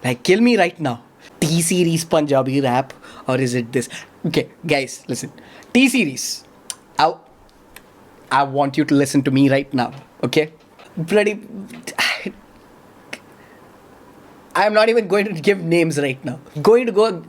Like, kill me right now. T-Series Punjabi rap, or is it this? Okay, guys, listen. T-Series. I want you to listen to me right now, okay? Bloody... I'm not even going to give names right now. I'm going to go...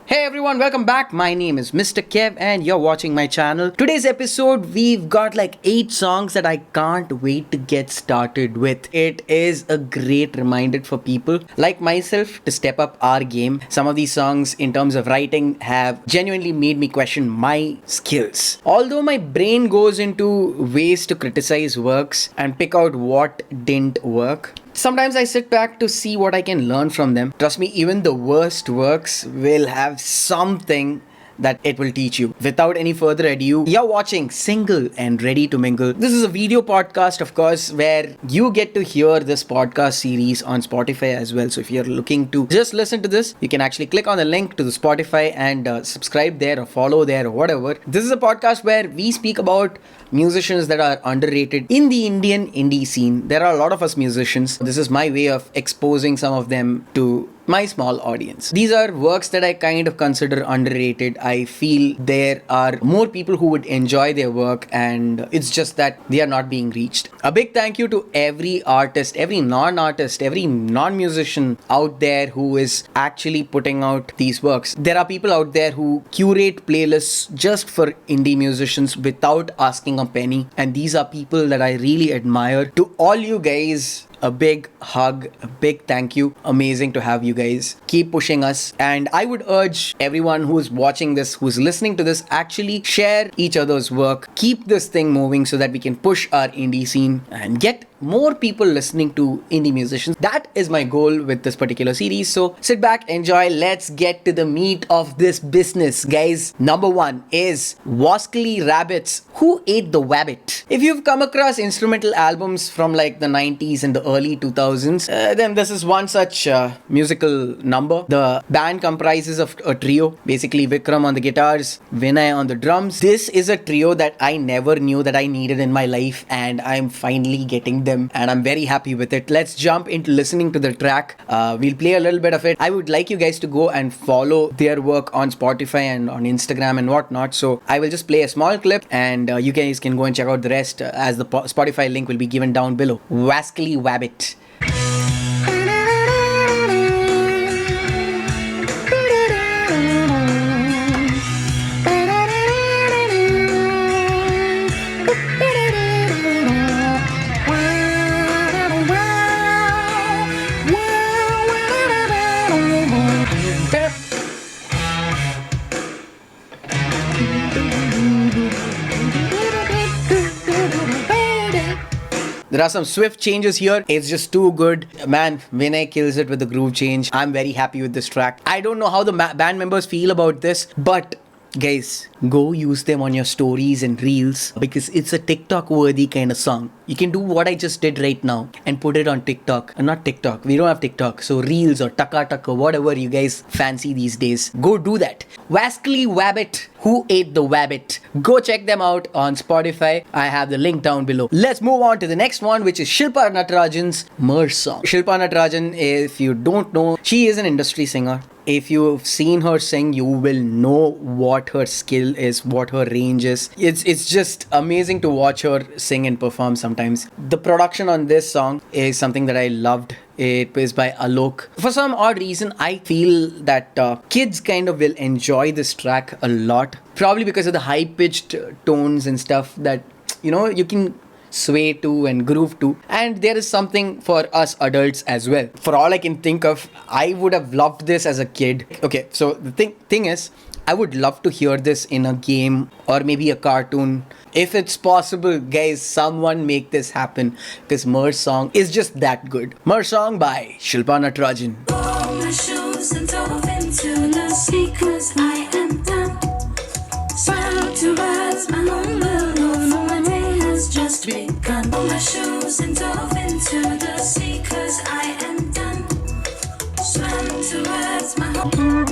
Hey everyone, welcome back. My name is Mr. Kev and you're watching my channel. Today's episode, we've got like 8 songs that I can't wait to get started with. It is a great reminder for people like myself to step up our game. Some of these songs in terms of writing have genuinely made me question my skills. Although my brain goes into ways to criticize works and pick out what didn't work, sometimes I sit back to see what I can learn from them. Trust me, even the worst works will have something that it will teach you. Without any further ado, you're watching Single and Ready to Mingle. This is a video podcast, of course, where you get to hear this podcast series on Spotify as well. So if you're looking to just listen to this, you can actually click on the link to the Spotify and subscribe there or follow there or whatever. This is a podcast where we speak about musicians that are underrated in the Indian indie scene. There are a lot of us musicians. This is my way of exposing some of them to my small audience. These are works that I kind of consider underrated. I feel there are more people who would enjoy their work and it's just that they are not being reached. A big thank you to every artist, every non-artist, every non-musician out there who is actually putting out these works. There are people out there who curate playlists just for indie musicians without asking a penny, and these are people that I really admire. To all you guys, a big hug, a big thank you. Amazing to have you guys. Keep pushing us. And I would urge everyone who's watching this, who's listening to this, actually share each other's work. Keep this thing moving so that we can push our indie scene and get more people listening to indie musicians. That is my goal with this particular series. So sit back, enjoy. Let's get to the meat of this business, guys. Number 1 is Wascally Wabbit's Who Ate the Wabbit. If you've come across instrumental albums from like the 90s and the early 2000s, then this is one such musical number. The band comprises of a trio, basically Vikram on the guitars, Vinay on the drums. This is a trio that I never knew that I needed in my life, and I'm finally getting them and I'm very happy with it. Let's jump into listening to the track. We'll play a little bit of it. I would like you guys to go and follow their work on Spotify and on Instagram and whatnot. So I will just play a small clip and you guys can go and check out the rest as the Spotify link will be given down below. Wascally Wabbit. There are some swift changes here. It's just too good. Man, Vinay kills it with the groove change. I'm very happy with this track. I don't know how the band members feel about this, but guys, go use them on your stories and reels because it's a TikTok worthy kind of song. You can do what I just did right now and put it on TikTok. Not TikTok. We don't have TikTok. So reels or taka or whatever you guys fancy these days. Go do that. Wascally Wabbit. Who Ate the Wabbit? Go check them out on Spotify. I have the link down below. Let's move on to the next one, which is Shilpa Natarajan's MerSong. Shilpa Natarajan, if you don't know, she is an industry singer. If you've seen her sing, you will know what her skill is, what her range is. It's just amazing to watch her sing and perform sometimes. The production on this song is something that I loved. It was by Alok. For some odd reason, I feel that kids kind of will enjoy this track a lot. Probably because of the high-pitched tones and stuff that, you know, you can sway to and groove to, and there is something for us adults as well. For all I can think of, I would have loved this as a kid. Okay, so the thing is, I would love to hear this in a game or maybe a cartoon. If it's possible, guys, someone make this happen because MerSong is just that good. MerSong by Shilpa Natarajan. All my shoes and dove into the sea 'cause I am done. Swam towards my home alone, my day has just begun. All my shoes and dove into the sea 'cause I am done. Swam towards my home.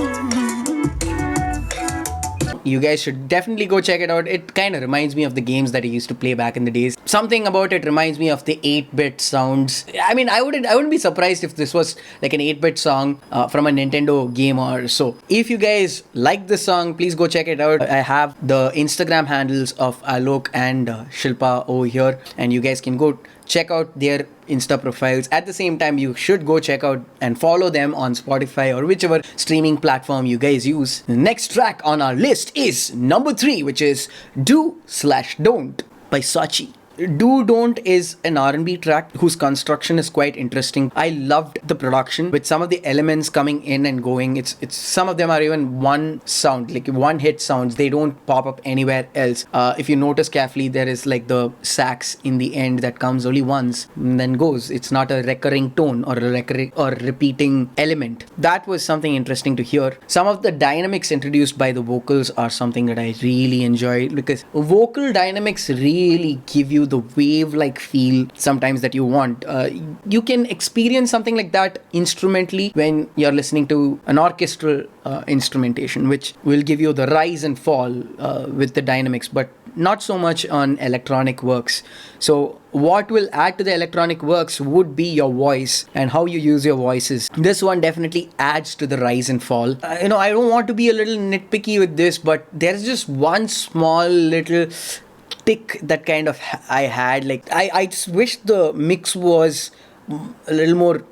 You guys should definitely go check it out. It kind of reminds me of the games that I used to play back in the days. Something about it reminds me of the 8-bit sounds. I mean, I wouldn't be surprised if this was like an 8-bit song from a Nintendo game or so. If you guys like this song, please go check it out. I have the Instagram handles of Alok and Shilpa over here, and you guys can go check out their Insta profiles. At the same time, you should go check out and follow them on Spotify or whichever streaming platform you guys use. The next track on our list is number 3, which is Do/Don't by Sachi. Do Don't is an R&B track whose construction is quite interesting. I loved the production with some of the elements coming in and going. It's some of them are even one sound, like one hit sounds. They don't pop up anywhere else. If you notice carefully, there is like the sax in the end that comes only once and then goes. It's not a recurring tone or a recurring or repeating element. That was something interesting to hear. Some of the dynamics introduced by the vocals are something that I really enjoy, because vocal dynamics really give you the wave-like feel sometimes that you want. You can experience something like that instrumentally when you're listening to an orchestral instrumentation, which will give you the rise and fall with the dynamics, but not so much on electronic works. So what will add to the electronic works would be your voice and how you use your voices. This one definitely adds to the rise and fall. I don't want to be a little nitpicky with this, but there's just one small little tick that kind of I had. Like I just wish the mix was a little more,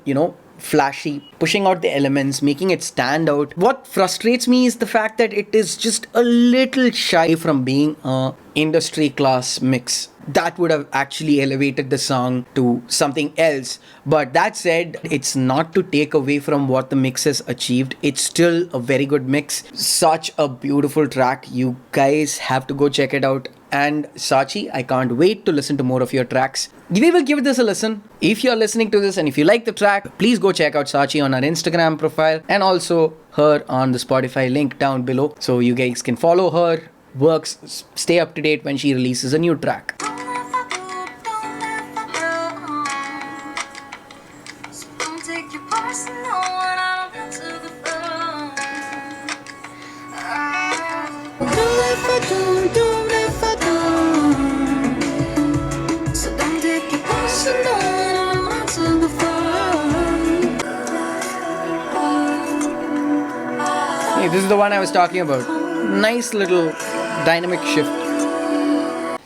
flashy, pushing out the elements, making it stand out. What frustrates me is the fact that it is just a little shy from being a industry class mix. That would have actually elevated the song to something else. But that said, it's not to take away from what the mix has achieved. It's still a very good mix. Such a beautiful track. You guys have to go check it out. And Sachi, I can't wait to listen to more of your tracks. We will give this a listen. If you're listening to this and if you like the track, please go check out Sachi on our Instagram profile and also her on the Spotify link down below, so you guys can follow her works, stay up to date when she releases a new track. Hey, this is the one I was talking about. Nice little dynamic shift.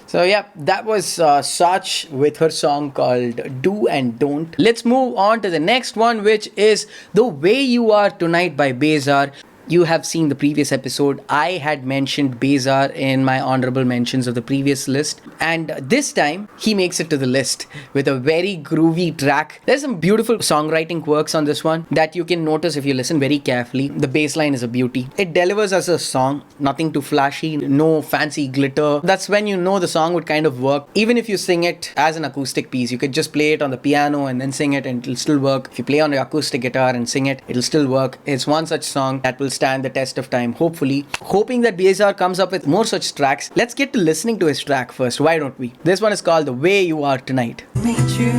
So yeah, that was Sach with her song called Do and Don't. Let's move on to the next one, which is The Way You Are Tonight by Bezar. You have seen the previous episode. I had mentioned Bezar in my honorable mentions of the previous list, and this time he makes it to the list with a very groovy track. There's some beautiful songwriting quirks on this one that you can notice if you listen very carefully. The bass line is a beauty. It delivers as a song, nothing too flashy, no fancy glitter. That's when you know the song would kind of work. Even if you sing it as an acoustic piece, you could just play it on the piano and then sing it and it'll still work. If you play on the acoustic guitar and sing it, it'll still work. It's one such song that will stand the test of time, hopefully. Hoping that Bezar comes up with more such tracks. Let's get to listening to his track first, why don't we? This one is called The Way You Are Tonight. Meet you,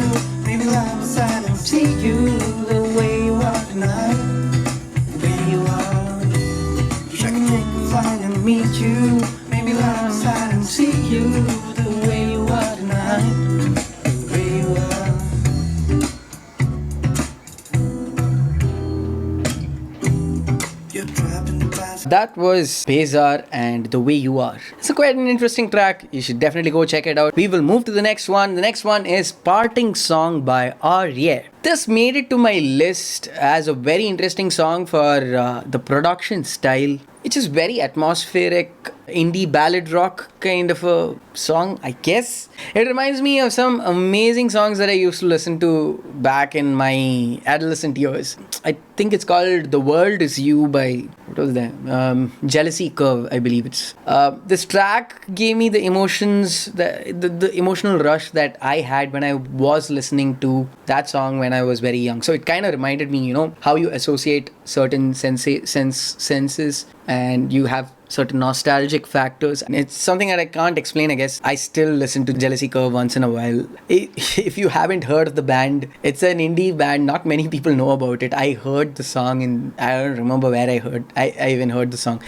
maybe I'm sad and see you the way you are tonight. The way you are. Wish I could take a flight and meet you. Maybe I'm sad and see you the way you are tonight. The way you are. That was Bezar and The Way You Are. It's quite an interesting track. You should definitely go check it out. We will move to the next one. The next one is Parting Song by Aira. This made it to my list as a very interesting song for the production style. It's just very atmospheric, indie ballad rock kind of a song, I guess. It reminds me of some amazing songs that I used to listen to back in my adolescent years. I think it's called The World Is You by, what was that? Jealousy Curve, I believe it's. This track gave me the emotions, the emotional rush that I had when I was listening to that song when I was very young. So it kind of reminded me, how you associate certain senses and you have certain nostalgic factors, and it's something that I can't explain. I guess I still listen to Jealousy Curve once in a while. If you haven't heard of the band, it's an indie band, not many people know about it. I heard the song and I don't remember where I even heard the song.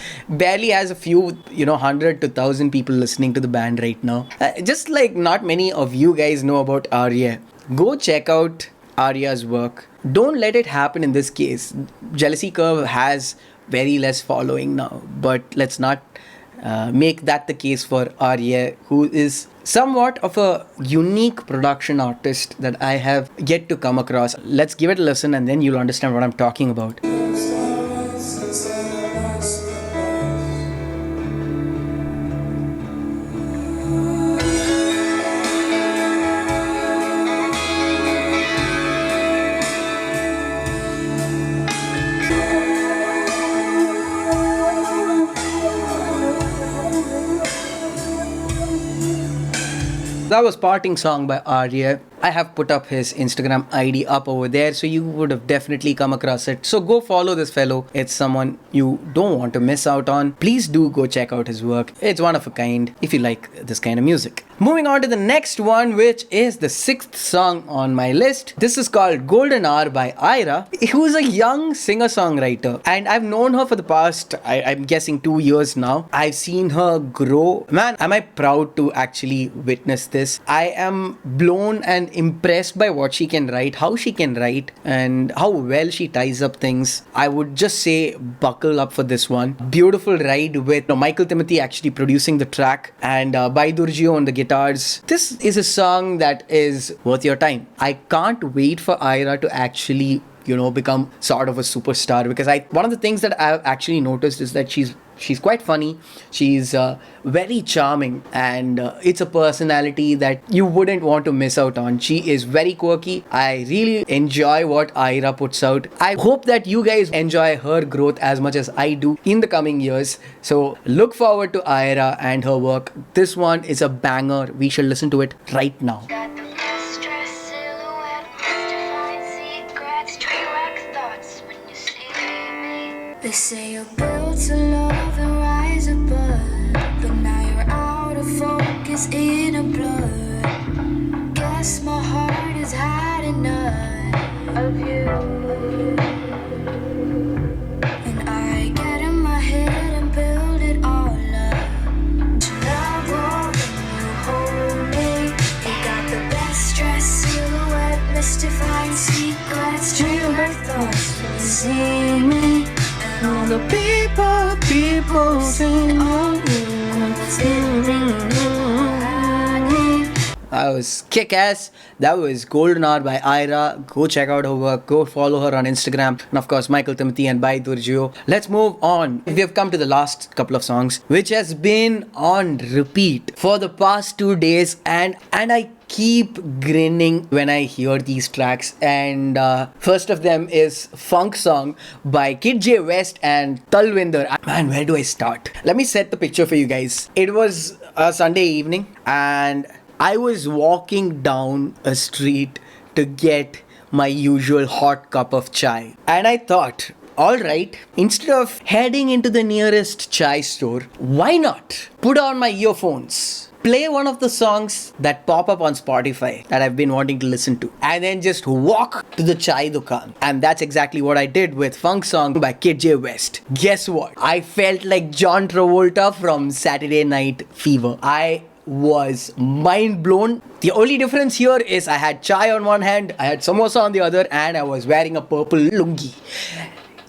Barely has a few 100 to 1,000 people listening to the band right now. Just like not many of you guys know about Arya. Go check out Arya's work. Don't let it happen in this case. Jealousy Curve has very less following now, but let's not make that the case for Arya, who is somewhat of a unique production artist that I have yet to come across. Let's give it a listen and then you'll understand what I'm talking about. That was Parting Song by Arya. I have put up his Instagram ID up over there, so you would have definitely come across it. So go follow this fellow. It's someone you don't want to miss out on. Please do go check out his work. It's one of a kind if you like this kind of music. Moving on to the next one, which is the 6th song on my list. This is called Golden Hour by Aira, who's a young singer-songwriter. And I've known her for the past, I'm guessing 2 years now. I've seen her grow. Man, am I proud to actually witness this. I am blown and impressed by what she can write, how she can write, and how well she ties up things. I would just say buckle up for this one. Beautiful ride with Michael Timothy actually producing the track and Baidurgio on the guitars. This is a song that is worth your time. I can't wait for Aira to actually become sort of a superstar, because one of the things that I've actually noticed is that she's quite funny, she's very charming, and it's a personality that you wouldn't want to miss out on. She is very quirky. I really enjoy what Aira puts out. I hope that you guys enjoy her growth as much as I do in the coming years. So look forward to Aira and her work. This one is a banger. We shall listen to it right now. Got the best dress silhouette, mystifying secrets, tree wax thoughts when you see me. They say you're built to love and rise above, but now you're out of focus in a blur. Guess my heart has had enough of you, and I get in my head and build it all up. Tonight, when you hold me, you got the best dress silhouette, mystifying secrets, dream like thoughts when you see me. And all the people sing on That was kick-ass. That was Golden Hour by Aira. Go check out her work. Go follow her on Instagram. And of course, Michael Timothy and Bai Durgio. Let's move on. We have come to the last couple of songs, which has been on repeat for the past 2 days. And I keep grinning when I hear these tracks. And first of them is FunkSong by Kid J West and Talwinder. Man, where do I start? Let me set the picture for you guys. It was a Sunday evening and I was walking down a street to get my usual hot cup of chai. And I thought, alright, instead of heading into the nearest chai store, why not put on my earphones, play one of the songs that pop up on Spotify that I've been wanting to listen to, and then just walk to the chai dukan. And that's exactly what I did with FunkSong by Kid J West. Guess what? I felt like John Travolta from Saturday Night Fever. I was mind blown. The only difference here is I had chai on one hand, I had samosa on the other, and I was wearing a purple lungi.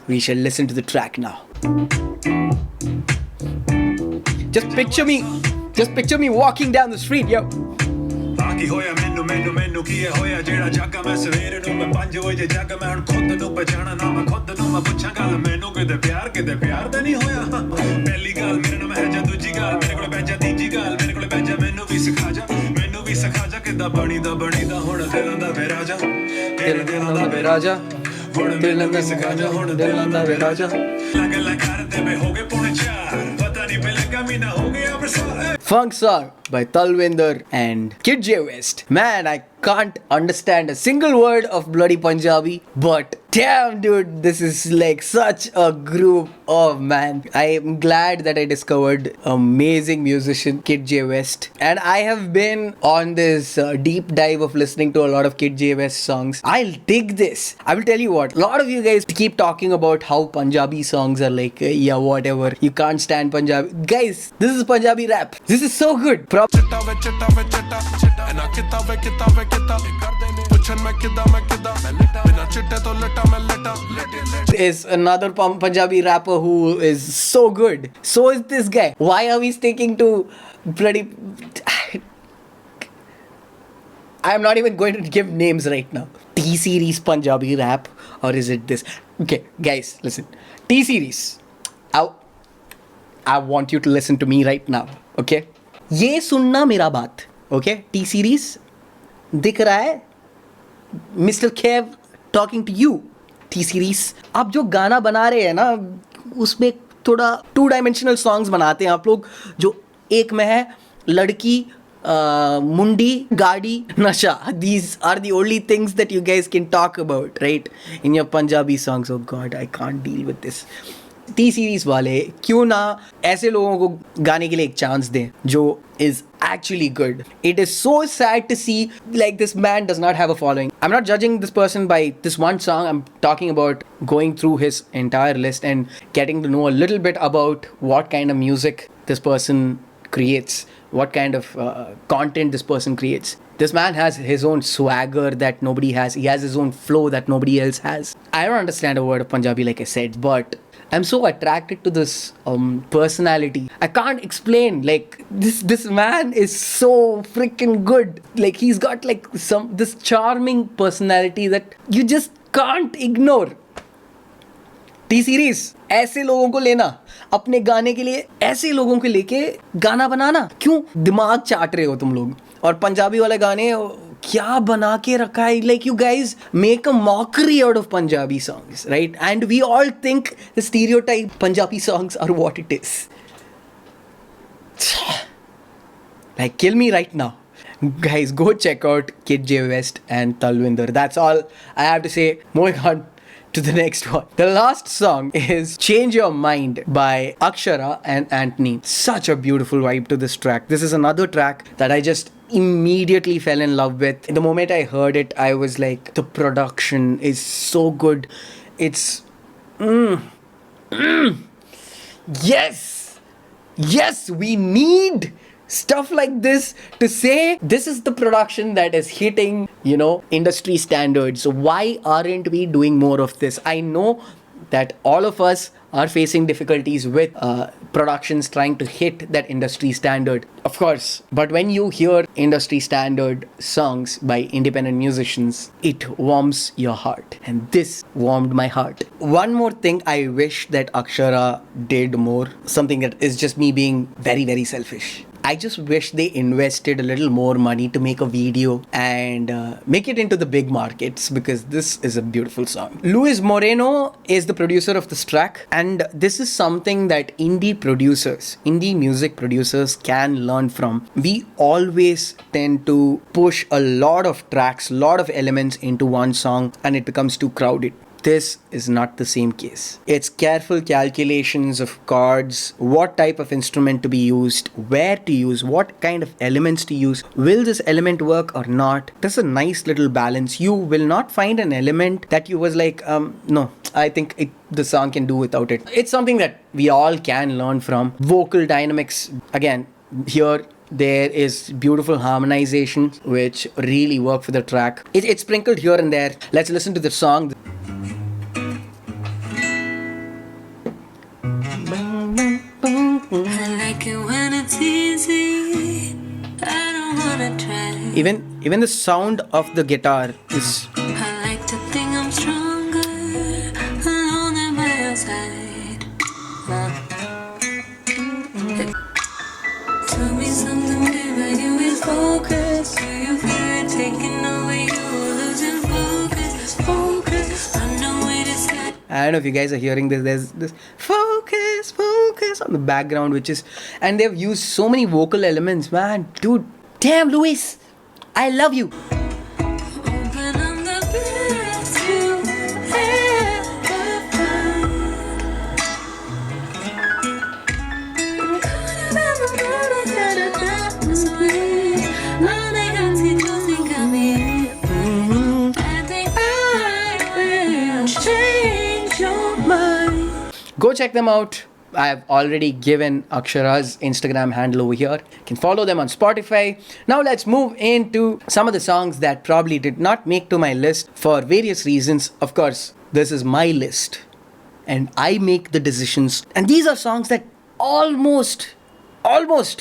We shall listen to the track now. Just picture me walking down the street, yo. ਕੀ ਹੋਇਆ ਮੈਨੂੰ ਕੀ ਹੋਇਆ ਜਿਹੜਾ ਜੱਗ ਮੈਂ ਸਵੇਰ ਨੂੰ ਮੈਂ 5 ਵਜੇ ਜੱਗ ਮੈਂ ਹੁਣ ਖੁਦ ਨੂੰ ਪਛਾਣਾ ਨਾ ਮੈਂ ਖੁਦ ਨੂੰ ਮੈਂ ਪੁੱਛਾਂ ਗੱਲ ਮੈਨੂੰ ਕਿਤੇ ਪਿਆਰ ਤਾਂ ਨਹੀਂ ਹੋਇਆ ਪਹਿਲੀ ਗੱਲ ਮੇਰੇ ਨਾਲ ਹੈ ਜਾਂ ਦੂਜੀ ਗੱਲ ਮੇਰੇ ਕੋਲ ਬੈਜਾ ਤੀਜੀ ਗੱਲ ਮੇਰੇ ਕੋਲ ਬੈਜਾ ਮੈਨੂੰ ਵੀ ਸਿਖਾ ਜਾ ਕਿੱਦਾਂ ਬਣੀਦਾ ਹੁਣ ਦਿਲਾਂ ਦਾ ਵੇ ਰਾਜਾ ਦਿਲਾਂ ਦਾ ਵੇ ਰਾਜਾ ਹੁਣ ਦਿਲਾਂ ਦਾ ਸਿਖਾ ਜਾ ਹੁਣ ਦਿਲਾਂ ਦਾ ਵੇ ਰਾਜਾ ਲੱਗ ਕਰਦੇ ਵੇ ਹੋ ਗਏ ਪੌਣੇ 4 ਪਤਾ ਨਹੀਂ ਪਹਿਲਾਂ ਮਹੀਨਾ ਹੋ ਗਿਆ ਬਰਸਾਤ FunkSong by Talwinder and Kid J West. Man, I can't understand a single word of bloody Punjabi, but damn, dude, this is like such a group. Oh man, I am glad that I discovered amazing musician Kid J West, and I have been on this deep dive of listening to a lot of Kid J West songs. I'll dig this. I will tell you what. A lot of you guys keep talking about how Punjabi songs are like, yeah, whatever. You can't stand Punjabi. Guys, this is Punjabi rap. This is so good. Is another Punjabi rapper who is so good. So is this guy. Why are we sticking to bloody... I'm not even going to give names right now. T-Series Punjabi rap, or is it this? Okay, guys, listen. T-Series. I want you to listen to me right now. Okay? ये सुनना मेरा बात. Okay? T-Series. दिख रहा है? Mr. Kev talking to you. T-Series. आप जो गाना बना रहे हैं ना, उसमें थोड़ा 2-dimensional songs बनाते हैं आप लोग, जो एक में है लड़की, mundi, gaadi, nasha. These are the only things that you guys can talk about, right? In your Punjabi songs. Oh God, I can't deal with this. T-Series वाले क्यों ना ऐसे लोगों को गाने के लिए एक चांस दें जो is actually good. It is so sad to see like this man does not have a following. I'm not judging this person by this one song. I'm talking about going through his entire list and getting to know a little bit about what kind of music this person creates, what kind of content this person creates. This man has his own swagger that nobody has. He has his own flow that nobody else has. I don't understand a word of Punjabi, like I said, but I'm so attracted to this personality. I can't explain. Like this man is so freaking good. Like he's got like this charming personality that you just can't ignore. T-Series, ऐसे लोगों को लेना अपने गाने के लिए, ऐसे लोगों को लेके गाना बनाना. क्यों दिमाग चाट रहे हो तुम लोग? और पंजाबी वाले गाने क्या बना के रखा है? Like you guys make a mockery out of Punjabi songs, right? And we all think the stereotype Punjabi songs are what it is. Like kill me right now. Guys, go check out Kid J West and Talwinder. That's all I have to say. Moving on to the next one. The last song is Change Your Mind by Akshara and Anthony. Such a beautiful vibe to this track. This is another track that I just immediately fell in love with. The moment I heard it, I was like, the production is so good. It's yes, we need stuff like this to say this is the production that is hitting, industry standards. So why aren't we doing more of this? I know that all of us are facing difficulties with productions trying to hit that industry standard, of course. But when you hear industry standard songs by independent musicians, it warms your heart. And this warmed my heart. One more thing I wish that Akshara did more, something that is just me being very, very selfish. I just wish they invested a little more money to make a video and make it into the big markets, because this is a beautiful song. Luis Moreno is the producer of this track, and this is something that indie music producers can learn from. We always tend to push a lot of tracks, lot of elements into one song, and it becomes too crowded. This is not the same case. It's careful calculations of chords, what type of instrument to be used, where to use, what kind of elements to use. Will this element work or not? There's a nice little balance. You will not find an element that you was like, no, I think the song can do without it. It's something that we all can learn from. Vocal dynamics, again, here there is beautiful harmonization which really work for the track. It's sprinkled here and there. Let's listen to the song. I like it when it's easy. I don't wanna try. Even the sound of the guitar is. I like to think I'm stronger alone at my side. Tell me something different. You is focus. Do you fear it taking away? You losing focus. Focus. I know it is sad. I don't know if you guys are hearing this. There's this focus on the background, which is, and they've used so many vocal elements, man. Dude, damn, Luis, I love you. Go check them out. I've already given Akshara's Instagram handle over here. You can follow them on Spotify. Now let's move into some of the songs that probably did not make to my list for various reasons. Of course, this is my list and I make the decisions. And these are songs that almost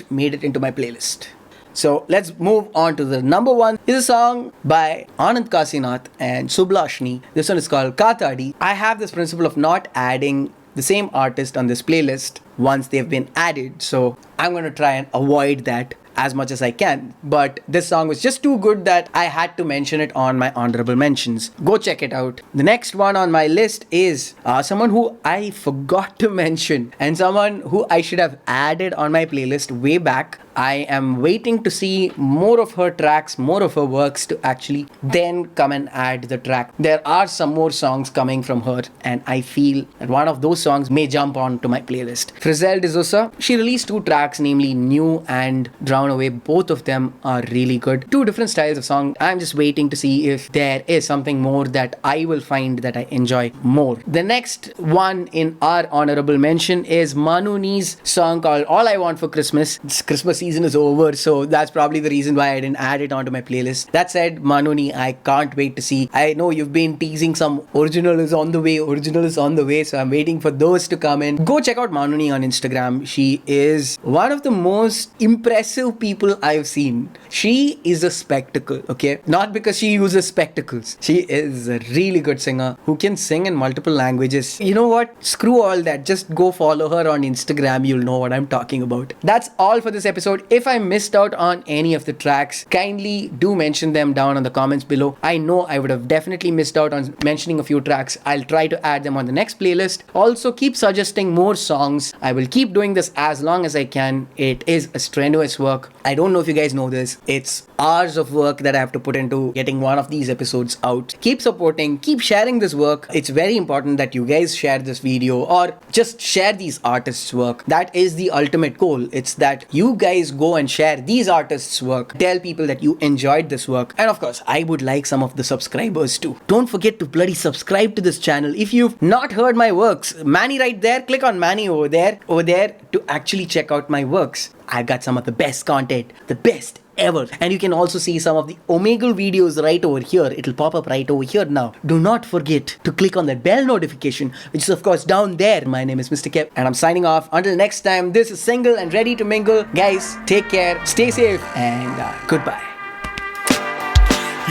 made it into my playlist. So let's move on to the number one. Is a song by Anand Kasinath and Sublashni. This one is called Katadi. I have this principle of not adding the same artist on this playlist once they've been added, so I'm going to try and avoid that as much as I can. But this song was just too good that I had to mention it on my honorable mentions. Go check it out. The next one on my list is someone who I forgot to mention and someone who I should have added on my playlist way back. I am waiting to see more of her tracks, more of her works to actually then come and add the track. There are some more songs coming from her and I feel that one of those songs may jump onto my playlist. Frizzell D'Souza, she released 2 tracks, namely New and Drown Away. Both of them are really good. 2 different styles of song. I'm just waiting to see if there is something more that I will find that I enjoy more. The next one in our honorable mention is Manuni's song called All I Want for Christmas. It's Christmas season is over, so that's probably the reason why I didn't add it onto my playlist. That said, Manuni, I can't wait to see. I know you've been teasing some original is on the way, so I'm waiting for those to come in. Go check out Manuni on Instagram. She is one of the most impressive people I've seen. She is a spectacle, okay? Not because she uses spectacles. She is a really good singer who can sing in multiple languages. You know what? Screw all that. Just go follow her on Instagram. You'll know what I'm talking about. That's all for this episode. If I missed out on any of the tracks, kindly do mention them down on the comments below. I know I would have definitely missed out on mentioning a few tracks. I'll try to add them on the next playlist. Also, keep suggesting more songs. I will keep doing this as long as I can. It is a strenuous work. I don't know if you guys know this. It's hours of work that I have to put into getting one of these episodes out. Keep supporting, keep sharing this work. It's very important that you guys share this video or just share these artists' work. That is the ultimate goal. It's that you guys go and share these artists' work. Tell people that you enjoyed this work. And of course, I would like some of the subscribers too. Don't forget to bloody subscribe to this channel. If you've not heard my works, Manny right there, click on Manny over there to actually check out my works. I've got some of the best content, the best ever. And you can also see some of the Omegle videos right over here. It'll pop up right over here now. Do not forget to click on that bell notification, which is of course down there. My name is Mr. Kev and I'm signing off. Until next time, this is Single and Ready to Mingle. Guys, take care, stay safe, and goodbye.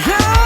Yeah.